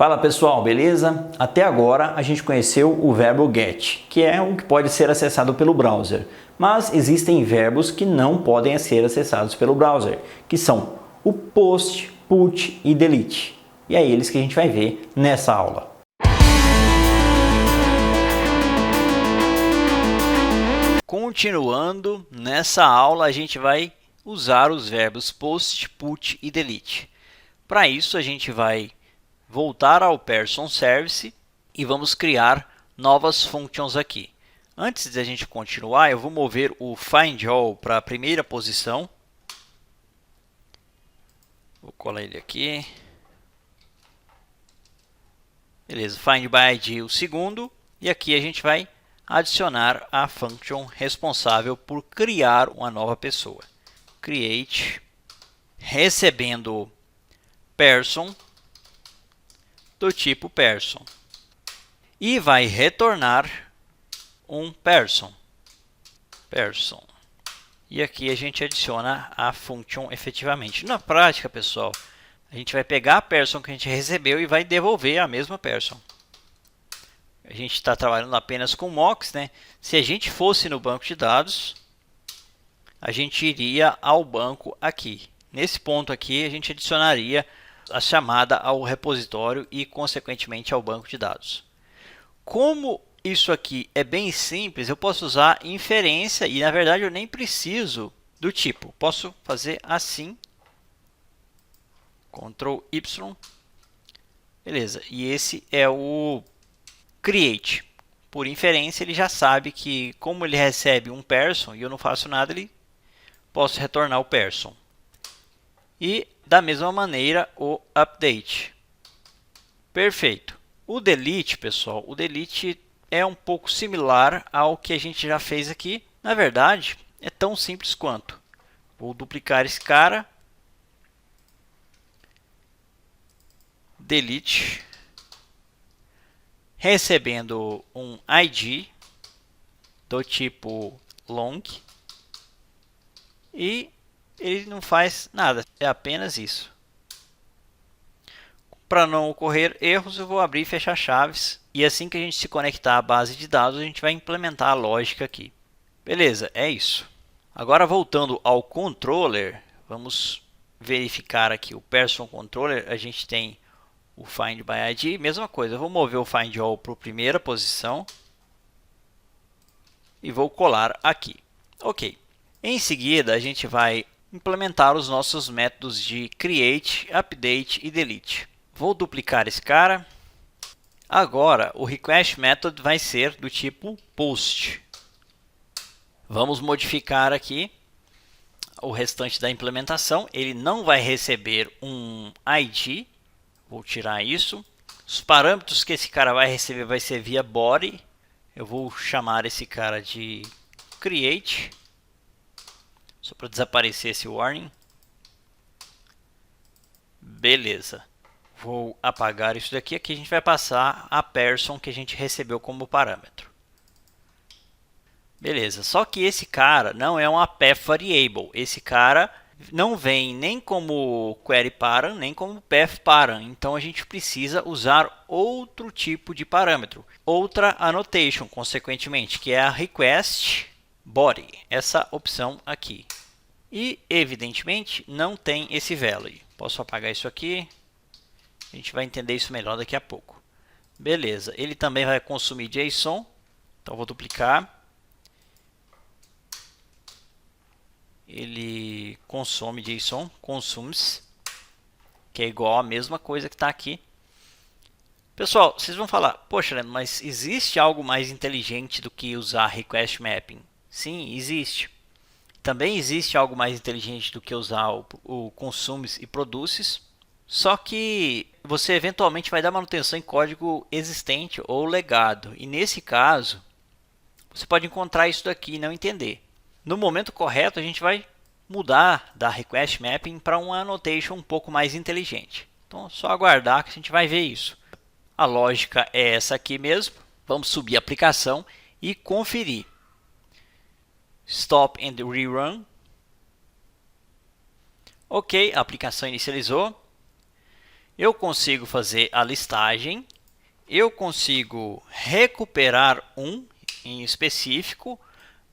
Fala pessoal, beleza? Até agora a gente conheceu o verbo get, que é o que pode ser acessado pelo browser. Mas existem verbos que não podem ser acessados pelo browser, que são o post, put e delete. E é eles que a gente vai ver nessa aula. Continuando, nessa aula a gente vai usar os verbos post, put e delete. Para isso a gente vai voltar ao Person Service e vamos criar novas functions aqui. Antes de a gente continuar, eu vou mover o Find All para a primeira posição. Vou colar ele aqui. Beleza, Find by ID o segundo. E aqui a gente vai adicionar a function responsável por criar uma nova pessoa. Create, recebendo person do tipo person. E vai retornar um person. E aqui a gente adiciona a function efetivamente. Na prática, pessoal, a gente vai pegar a person que a gente recebeu e vai devolver a mesma person. A gente está trabalhando apenas com mocks, né? Se a gente fosse no banco de dados, a gente iria ao banco aqui. Nesse ponto aqui, a gente adicionaria a chamada ao repositório e, consequentemente, ao banco de dados. Como isso aqui é bem simples, eu posso usar inferência e, na verdade, eu nem preciso do tipo. Posso fazer assim, Ctrl Y, beleza. E esse é o create. Por inferência, ele já sabe que, como ele recebe um person e eu não faço nada, ele posso retornar o person. E, da mesma maneira, o update. Perfeito. O delete, pessoal, o delete é um pouco similar ao que a gente já fez aqui. Na verdade, é tão simples quanto. Vou duplicar esse cara. Delete. Recebendo um ID do tipo long. E ele não faz nada, é apenas isso. Para não ocorrer erros, eu vou abrir e fechar chaves. E assim que a gente se conectar à base de dados, a gente vai implementar a lógica aqui. Beleza, é isso. Agora voltando ao controller, vamos verificar aqui o Person Controller. A gente tem o Find by ID, mesma coisa. Eu vou mover o Find All para a primeira posição. E vou colar aqui. Ok. Em seguida, a gente vai implementar os nossos métodos de create, update e delete. Vou duplicar esse cara. Agora, o request method vai ser do tipo post. Vamos modificar aqui o restante da implementação. Ele não vai receber um ID. Vou tirar isso. Os parâmetros que esse cara vai receber vai ser via body. Eu vou chamar esse cara de create. Só para desaparecer esse warning. Beleza. Vou apagar isso daqui. Aqui a gente vai passar a person que a gente recebeu como parâmetro. Beleza. Só que esse cara não é uma path variable. Esse cara não vem nem como query param, nem como path param. Então a gente precisa usar outro tipo de parâmetro. Outra annotation, consequentemente, que é a request body. Essa opção aqui. E, evidentemente, não tem esse value. Posso apagar isso aqui. A gente vai entender isso melhor daqui a pouco. Beleza. Ele também vai consumir JSON. Então, vou duplicar. Ele consome JSON. Consumes. Que é igual a mesma coisa que está aqui. Pessoal, vocês vão falar, poxa, Leandro, mas existe algo mais inteligente do que usar request mapping? Sim, existe. Também existe algo mais inteligente do que usar o consumes e produces, só que você eventualmente vai dar manutenção em código existente ou legado. E nesse caso, você pode encontrar isso daqui e não entender. No momento correto, a gente vai mudar da request mapping para uma annotation um pouco mais inteligente. Então, é só aguardar que a gente vai ver isso. A lógica é essa aqui mesmo. Vamos subir a aplicação e conferir. Stop and rerun. Ok, a aplicação inicializou. eu consigo fazer a listagem, eu consigo recuperar um em específico,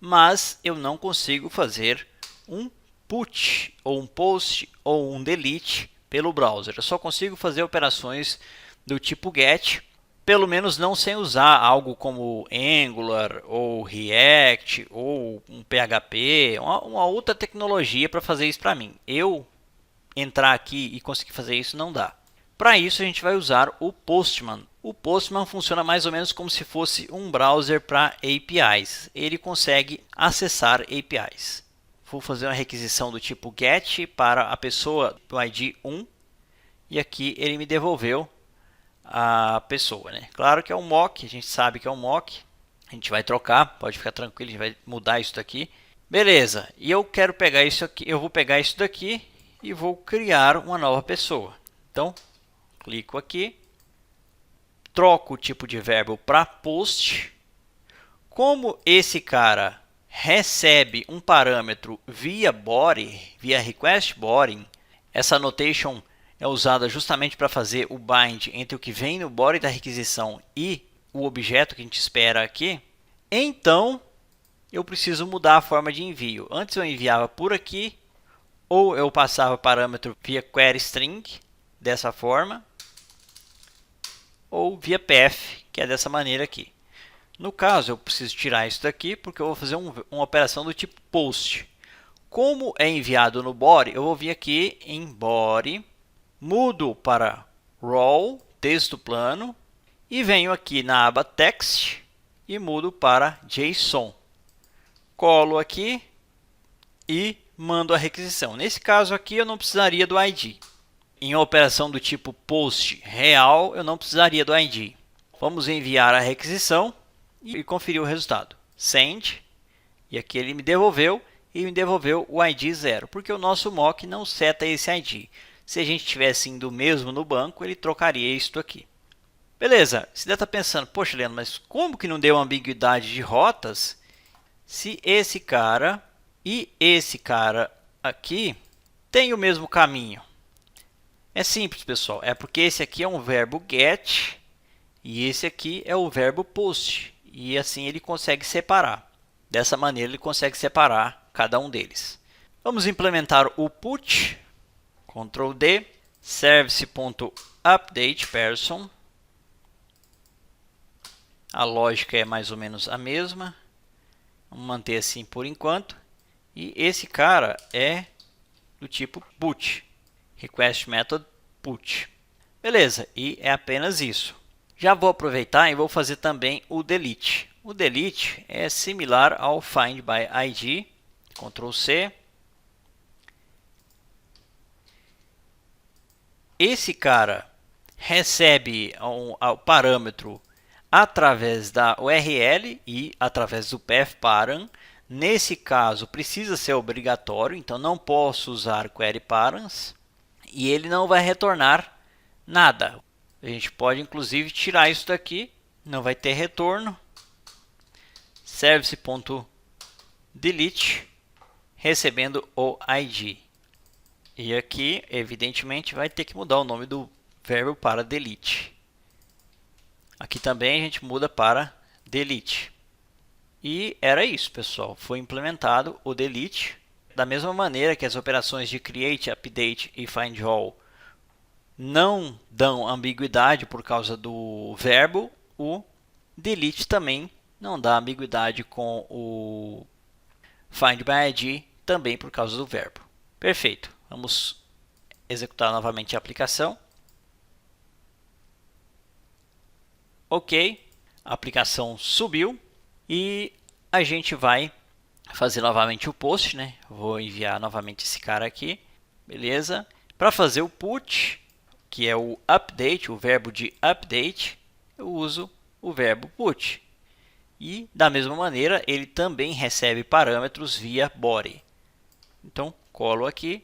mas eu não consigo fazer um put, ou um post, ou um delete pelo browser. Eu só consigo fazer operações do tipo GET, pelo menos não sem usar algo como Angular, ou React, ou um PHP, uma outra tecnologia para fazer isso para mim. Eu entrar aqui e conseguir fazer isso não dá. Para isso a gente vai usar o Postman. O Postman funciona mais ou menos como se fosse um browser para APIs. Ele consegue acessar APIs. Vou fazer uma requisição do tipo GET para a pessoa do ID 1 e aqui ele me devolveu a pessoa, né? Claro que é um mock, a gente sabe que é um mock. A gente vai trocar, pode ficar tranquilo, a gente vai mudar isso daqui. Beleza, e eu quero pegar isso aqui, eu vou pegar isso daqui e vou criar uma nova pessoa. Então, clico aqui, troco o tipo de verbo para post. Como esse cara recebe um parâmetro via body, via request body, essa annotation é usada justamente para fazer o bind entre o que vem no body da requisição e o objeto que a gente espera aqui. Então, eu preciso mudar a forma de envio. Antes eu enviava por aqui, ou eu passava parâmetro via query string, dessa forma, ou via path, que é dessa maneira aqui. No caso, eu preciso tirar isso daqui, porque eu vou fazer uma operação do tipo post. Como é enviado no body, eu vou vir aqui em body, mudo para raw, texto plano, e venho aqui na aba text e mudo para JSON. Colo aqui e mando a requisição. Nesse caso aqui eu não precisaria do ID. Em uma operação do tipo post real, eu não precisaria do ID. Vamos enviar a requisição e conferir o resultado. Send, e aqui ele me devolveu o ID 0, porque o nosso mock não seta esse ID. Se a gente tivesse indo mesmo no banco, ele trocaria isto aqui. Beleza, você deve estar pensando, poxa Leandro, mas como que não deu ambiguidade de rotas se esse cara e esse cara aqui têm o mesmo caminho? É simples, pessoal, é porque esse aqui é um verbo get e esse aqui é o verbo post, e assim ele consegue separar. Dessa maneira ele consegue separar cada um deles. Vamos implementar o put, Ctrl D, service.updatePerson. A lógica é mais ou menos a mesma. Vamos manter assim por enquanto. E esse cara é do tipo put, request method put. Beleza, e é apenas isso. Já vou aproveitar e vou fazer também o delete. O delete é similar ao find by ID. Ctrl C. Esse cara recebe o parâmetro através da URL e através do path param. Nesse caso precisa ser obrigatório, então não posso usar query params e ele não vai retornar nada. A gente pode inclusive tirar isso daqui, não vai ter retorno. Service.delete recebendo o ID. E aqui, evidentemente, vai ter que mudar o nome do verbo para delete. Aqui também a gente muda para delete. E era isso, pessoal. Foi implementado o delete. Da mesma maneira que as operações de create, update e find all não dão ambiguidade por causa do verbo, o delete também não dá ambiguidade com o find by ID, também por causa do verbo. Perfeito. Vamos executar novamente a aplicação. Ok, a aplicação subiu e a gente vai fazer novamente o post, né? Vou enviar novamente esse cara aqui, beleza? Para fazer o put, que é o update, o verbo de update, eu uso o verbo put. E da mesma maneira, ele também recebe parâmetros via body. Então, colo aqui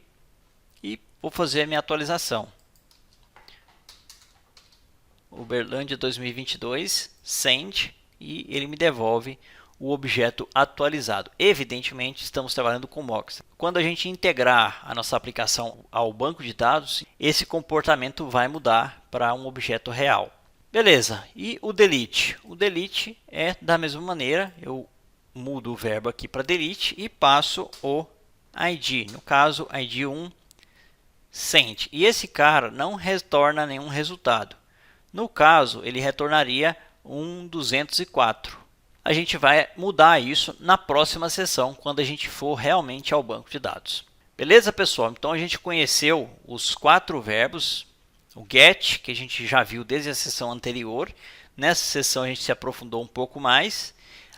e vou fazer a minha atualização. Uberlândia 2022, send, e ele me devolve o objeto atualizado. Evidentemente, estamos trabalhando com mocks. Quando a gente integrar a nossa aplicação ao banco de dados, esse comportamento vai mudar para um objeto real. Beleza, e o delete? O delete é da mesma maneira, eu mudo o verbo aqui para delete e passo o ID, no caso ID 1 send. E esse cara não retorna nenhum resultado. No caso, ele retornaria um 204. A gente vai mudar isso na próxima sessão, quando a gente for realmente ao banco de dados. Beleza, pessoal? Então a gente conheceu os 4 verbos, o get, que a gente já viu desde a sessão anterior. Nessa sessão a gente se aprofundou um pouco mais.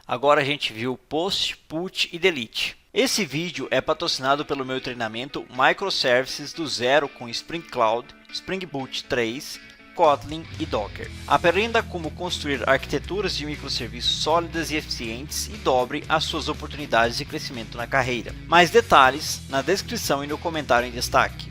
Agora a gente viu post, put e delete. Esse vídeo é patrocinado pelo meu treinamento Microservices do Zero com Spring Cloud, Spring Boot 3, Kotlin e Docker. Aprenda como construir arquiteturas de microserviços sólidas e eficientes e dobre as suas oportunidades de crescimento na carreira. Mais detalhes na descrição e no comentário em destaque.